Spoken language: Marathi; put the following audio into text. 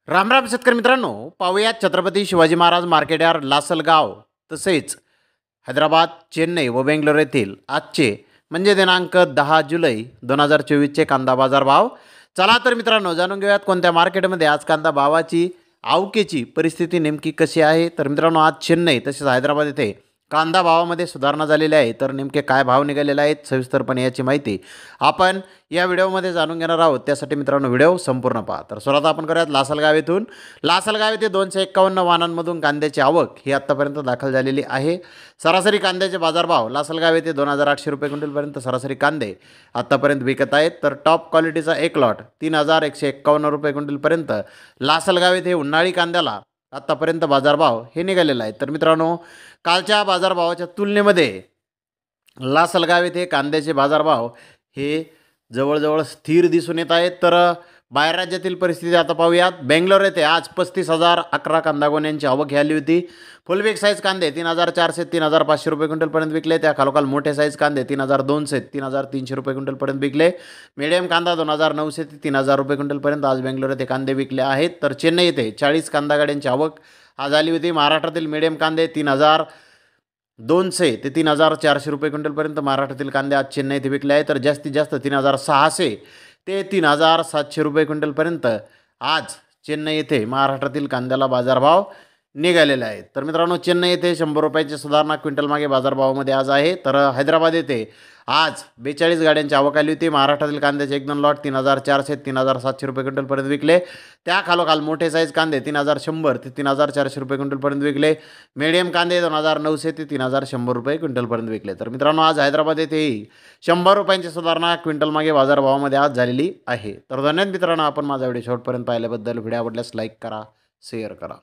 रामराम शेतकरी मित्रांनो, पाहूयात छत्रपती शिवाजी महाराज मार्केट यार्ड लासलगाव तसेच हैदराबाद, चेन्नई व बेंगलोर येथील आजचे म्हणजे दिनांक 10 जुलै 2024चे कांदा बाजार भाव. चला तर मित्रांनो, जाणून घेऊयात कोणत्या मार्केटमध्ये आज कांदा भावाची आवकेची परिस्थिती नेमकी कशी आहे. तर मित्रांनो, आज चेन्नई तसेच हैदराबाद येथे कांदा भावामध्ये सुधारणा झालेली आहे. तर नेमके काय भाव निघालेले आहेत सविस्तरपणे याची माहिती आपण या व्हिडिओमध्ये जाणून घेणार आहोत. त्यासाठी मित्रांनो व्हिडिओ संपूर्ण पहा. तर सुरुवात आपण करूयात लासलगाव येथून. लासलगाव येथे 251 वाहनांमधून कांद्याची आवक ही आत्तापर्यंत दाखल झालेली आहे. सरासरी कांद्याचे बाजारभाव लासलगाव येथे 2800 रुपये क्विंटलपर्यंत सरासरी कांदे आत्तापर्यंत विकत आहेत. तर टॉप क्वालिटीचा एक लॉट 3151 रुपये क्विंटलपर्यंत लासलगाव येथे उन्हाळी कांद्याला आत्तापर्यंत बाजारभाव हे निघालेला आहे. तर मित्रांनो, कालच्या बाजारभावाच्या तुलनेमध्ये लासलगाव येथे कांद्याचे बाजारभाव हे जवळजवळ स्थिर दिसून येत आहेत. तर बाहेर राज्यातील परिस्थिती आता पाहूयात. बेंगलोर येथे आज 35,011 कांदा गोण्यांची आवक ही आली होती. फुल बिग साईज कांदे 3,400 3,500 रुपये क्विंटलपर्यंत विकले. त्या खालोखाल मोठे साईज कांदे 3,200 3,300 रुपये क्विंटलपर्यंत विकले. मीडियम कांदा 2,900 ते 3,000 रुपये क्विंटलपर्यंत आज बेंगलोर येथे कांदे विकले आहेत. तर चेन्नई येथे 40 कांदा गाड्यांची आवक आज आली होती. महाराष्ट्रातील मीडियम कांदे 3,200 ते 3,400 रुपये क्विंटलपर्यंत महाराष्ट्रातील कांदे आज चेन्नई येथे विकले आहेत. तर जास्तीत जास्त 3,600 ते 3,700 रुपये क्विंटलपर्यंत आज चेन्नई येथे महाराष्ट्रातील कांद्याला बाजारभाव निघालेले आहेत. तर मित्रांनो, चेन्नई येथे 100 रुपयाची सुधारणा क्विंटल मागे बाजारभावामध्ये आज आहे. तर हैदराबाद येथे आज 42 गाड्यांची आवक आली होती. महाराष्ट्रातील कांद्याचे एक दोन लॉट 3,400 3,700 रुपये क्विंटलपर्यंत विकले. त्या खालोखाल मोठे साईज कांदे 3,100 ते 3,400 रुपये क्विंटलपर्यंत विकले. मीडियम कांदे 2,900 ते 3,100 रुपये क्विंटलपर्यंत विकले. तर मित्रांनो, आज हैदराबाद येथेही 100 रुपयांची सुधारणा क्विंटल मागे बाजारभावामध्ये आज झालेली आहे. तर धन्यवाद मित्रांनो, आपण माझा व्हिडिओ शेवटपर्यंत पाहिल्याबद्दल. व्हिडिओ आवडल्यास लाईक करा, शेअर करा.